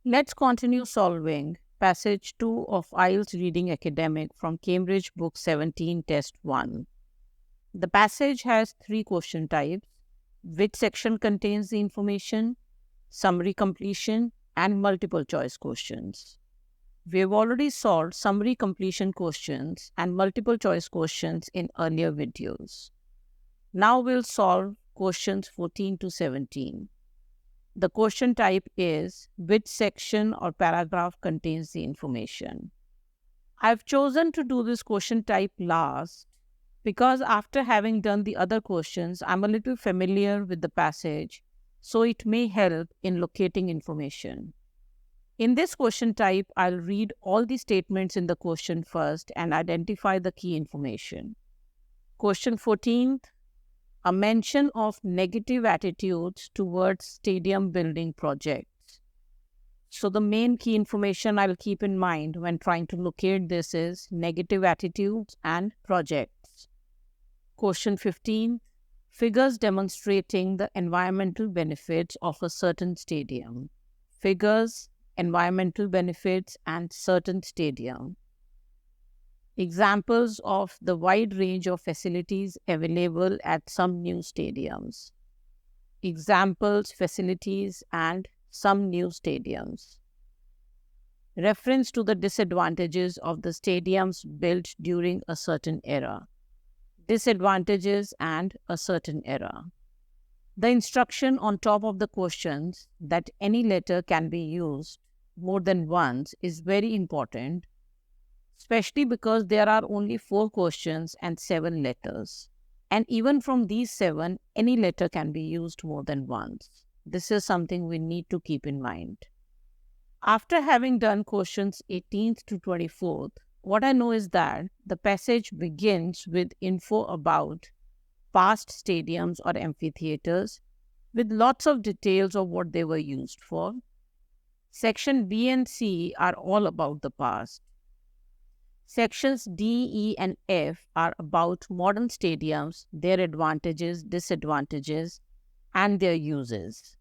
Let's continue solving passage 2 of IELTS Reading Academic from Cambridge Book 17 Test 1. The passage has three question types: which section contains the information, summary completion, and multiple choice questions. We have already solved summary completion questions and multiple choice questions in earlier videos. Now we'll solve questions 14 to 17. The question type is which section or paragraph contains the information. I've chosen to do this question type last because after having done the other questions, I'm a little familiar with the passage, so it may help in locating information. In this question type, I'll read all the statements in the question first and identify the key information. Question 14. A mention of negative attitudes towards stadium building projects. So the main key information I'll keep in mind when trying to locate this is negative attitudes and projects. Question 15. Figures demonstrating the environmental benefits of a certain stadium. Figures, environmental benefits, and certain stadium. Examples of the wide range of facilities available at some new stadiums. Examples, facilities, and some new stadiums. Reference to the disadvantages of the stadiums built during a certain era. Disadvantages and a certain era. The instruction on top of the questions that any letter can be used more than once is very important, especially because there are only 4 questions and 7 letters. And even from these 7, any letter can be used more than once. This is something we need to keep in mind. After having done questions 18th to 24th, what I know is that the passage begins with info about past stadiums or amphitheaters with lots of details of what they were used for. Section B and C are all about the past. Sections D, E, and F are about modern stadiums, their advantages, disadvantages, and their uses.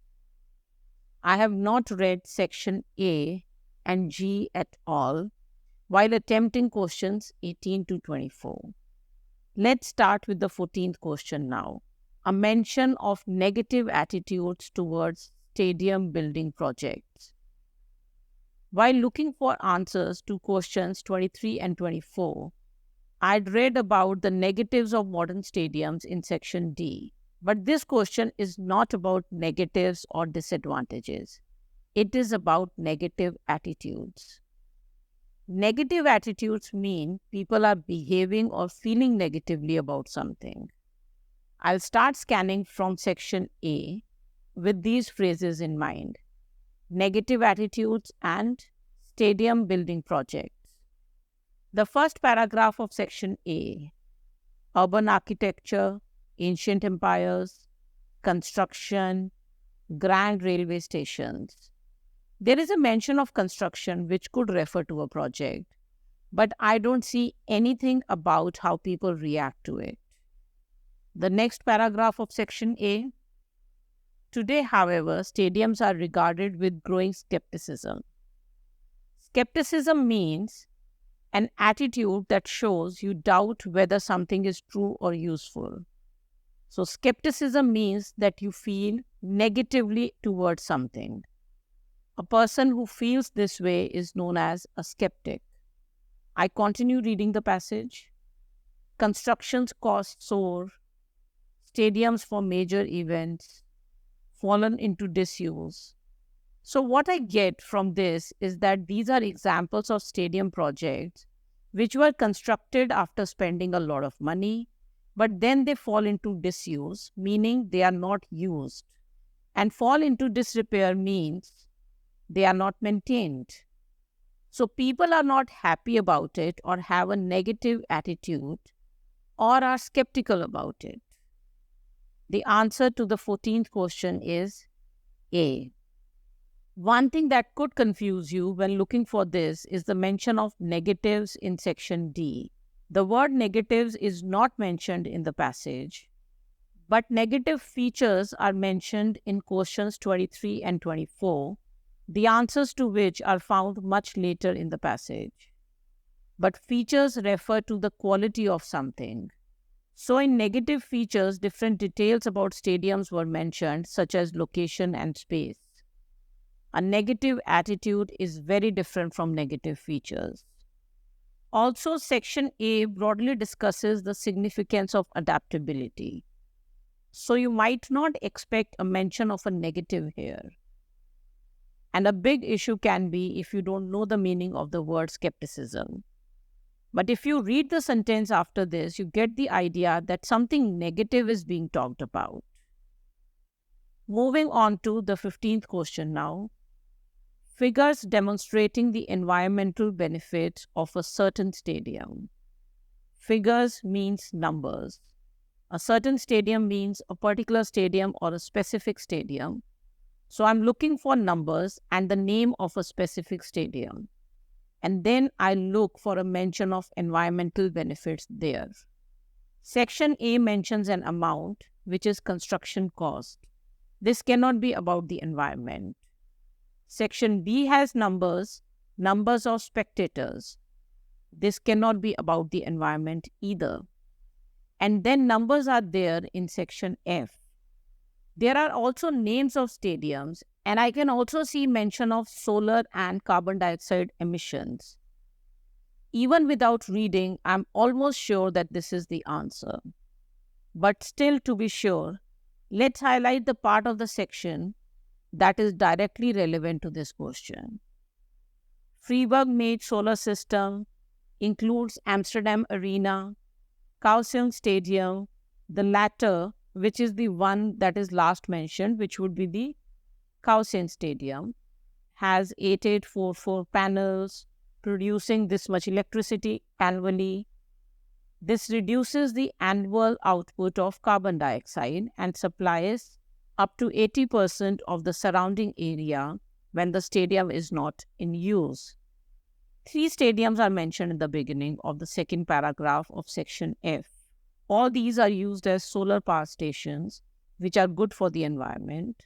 I have not read section A and G at all while attempting questions 18 to 24. Let's start with the 14th question now. A mention of negative attitudes towards stadium building projects. While looking for answers to questions 23 and 24, I'd read about the negatives of modern stadiums in section D. But this question is not about negatives or disadvantages. It is about negative attitudes. Negative attitudes mean people are behaving or feeling negatively about something. I'll start scanning from section A with these phrases in mind: negative attitudes and stadium building projects. The first paragraph of section A: urban architecture, ancient empires, construction, grand railway stations. There is a mention of construction which could refer to a project, but I don't see anything about how people react to it. The next paragraph of section A: today, however, stadiums are regarded with growing skepticism. Skepticism means an attitude that shows you doubt whether something is true or useful. So skepticism means that you feel negatively towards something. A person who feels this way is known as a skeptic. I continue reading the passage. Construction's costs soar. Stadiums for major events fallen into disuse. So what I get from this is that these are examples of stadium projects which were constructed after spending a lot of money, but then they fall into disuse, meaning they are not used. And fall into disrepair means they are not maintained. So people are not happy about it or have a negative attitude or are skeptical about it. The answer to the 14th question is A. One thing that could confuse you when looking for this is the mention of negatives in section D. The word negatives is not mentioned in the passage, but negative features are mentioned in questions 23 and 24, the answers to which are found much later in the passage. But features refer to the quality of something. So in negative features, different details about stadiums were mentioned, such as location and space. A negative attitude is very different from negative features. Also, Section A broadly discusses the significance of adaptability. So you might not expect a mention of a negative here. And a big issue can be if you don't know the meaning of the word skepticism. But if you read the sentence after this, you get the idea that something negative is being talked about. Moving on to the 15th question now. Figures demonstrating the environmental benefits of a certain stadium. Figures means numbers. A certain stadium means a particular stadium or a specific stadium. So I'm looking for numbers and the name of a specific stadium. And then I look for a mention of environmental benefits there. Section A mentions an amount, which is construction cost. This cannot be about the environment. Section B has numbers of spectators. This cannot be about the environment either. And then numbers are there in Section F. There are also names of stadiums, and I can also see mention of solar and carbon dioxide emissions. Even without reading, I'm almost sure that this is the answer. But still, to be sure, let's highlight the part of the section that is directly relevant to this question. Freiburg-made solar system includes Amsterdam Arena, Kaohsiung Stadium, the latter, which is the one that is last mentioned, which would be the Kaohsiung Stadium, has 8844 panels, producing this much electricity annually. This reduces the annual output of carbon dioxide and supplies up to 80% of the surrounding area when the stadium is not in use. 3 stadiums are mentioned in the beginning of the second paragraph of Section F. All these are used as solar power stations, which are good for the environment.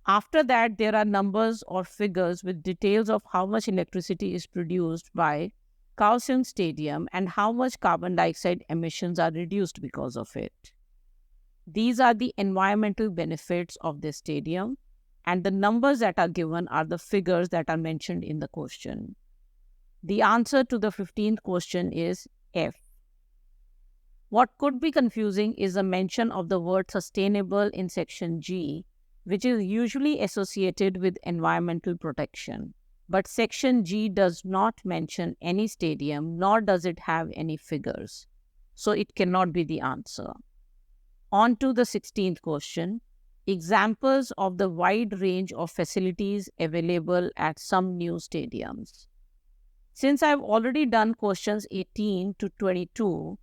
After that, there are numbers or figures with details of how much electricity is produced by Kaohsiung Stadium and how much carbon dioxide emissions are reduced because of it. These are the environmental benefits of this stadium, and the numbers that are given are the figures that are mentioned in the question. The answer to the 15th question is F. What could be confusing is the mention of the word sustainable in Section G, which is usually associated with environmental protection. But Section G does not mention any stadium, nor does it have any figures. So it cannot be the answer. On to the 16th question. Examples of the wide range of facilities available at some new stadiums. Since I've already done questions 18 to 22,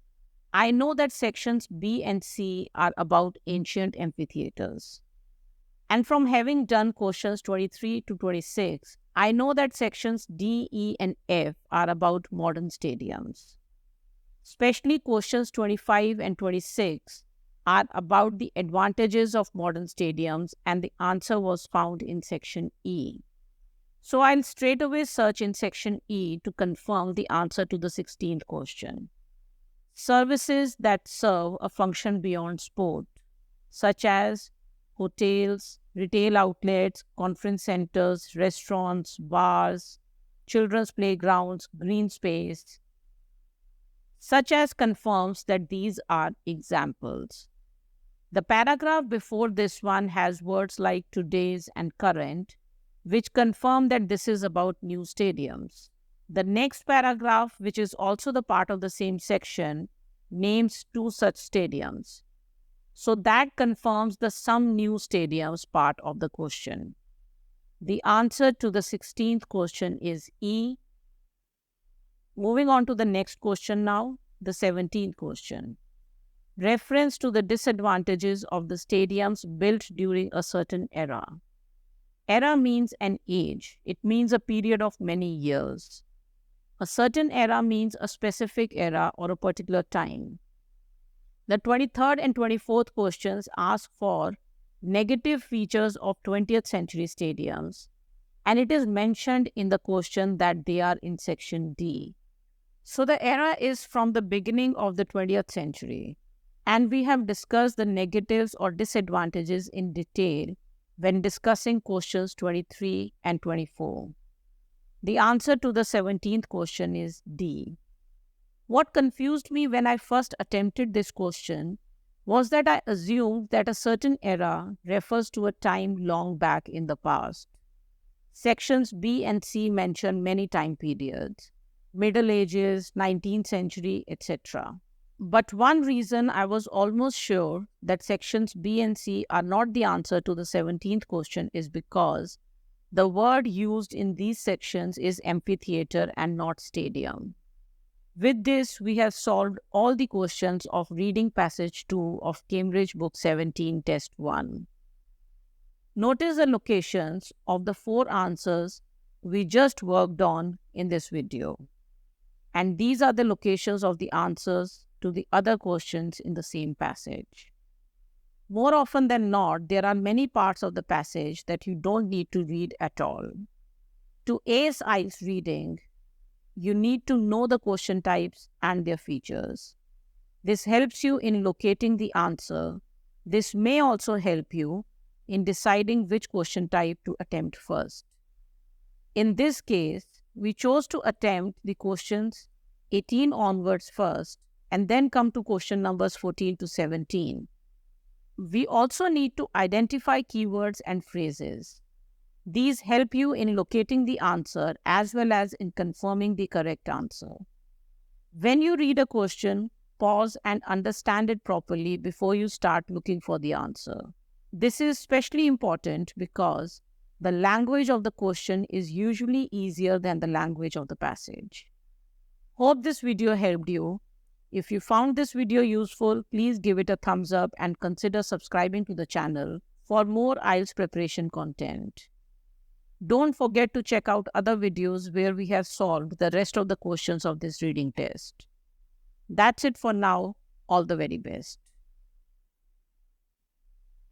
I know that sections B and C are about ancient amphitheaters. And from having done questions 23 to 26, I know that sections D, E, and F are about modern stadiums. Especially questions 25 and 26 are about the advantages of modern stadiums, and the answer was found in section E. So I'll straight away search in section E to confirm the answer to the 16th question. Services that serve a function beyond sport, such as hotels, retail outlets, conference centers, restaurants, bars, children's playgrounds, green space, such as confirms that these are examples. The paragraph before this one has words like today's and current, which confirm that this is about new stadiums. The next paragraph, which is also the part of the same section, names 2 such stadiums. So that confirms the some new stadiums part of the question. The answer to the 16th question is E. Moving on to the next question now, the 17th question. Reference to the disadvantages of the stadiums built during a certain era. Era means an age. It means a period of many years. A certain era means a specific era or a particular time. The 23rd and 24th questions ask for negative features of 20th century stadiums and it is mentioned in the question that they are in section D. So the era is from the beginning of the 20th century, and we have discussed the negatives or disadvantages in detail when discussing questions 23 and 24. The answer to the 17th question is D. What confused me when I first attempted this question was that I assumed that a certain era refers to a time long back in the past. Sections B and C mention many time periods, Middle Ages, 19th century, etc. But one reason I was almost sure that sections B and C are not the answer to the 17th question is because the word used in these sections is amphitheater and not stadium. With this, we have solved all the questions of reading passage 2 of Cambridge Book 17, Test 1. Notice the locations of the 4 answers we just worked on in this video. And these are the locations of the answers to the other questions in the same passage. More often than not, there are many parts of the passage that you don't need to read at all. To ace IELTS reading, you need to know the question types and their features. This helps you in locating the answer. This may also help you in deciding which question type to attempt first. In this case, we chose to attempt the questions 18 onwards first and then come to question numbers 14 to 17. We also need to identify keywords and phrases. These help you in locating the answer as well as in confirming the correct answer. When you read a question, pause and understand it properly before you start looking for the answer. This is especially important because the language of the question is usually easier than the language of the passage. Hope this video helped you. If you found this video useful, please give it a thumbs up and consider subscribing to the channel for more IELTS preparation content. Don't forget to check out other videos where we have solved the rest of the questions of this reading test. That's it for now. All the very best.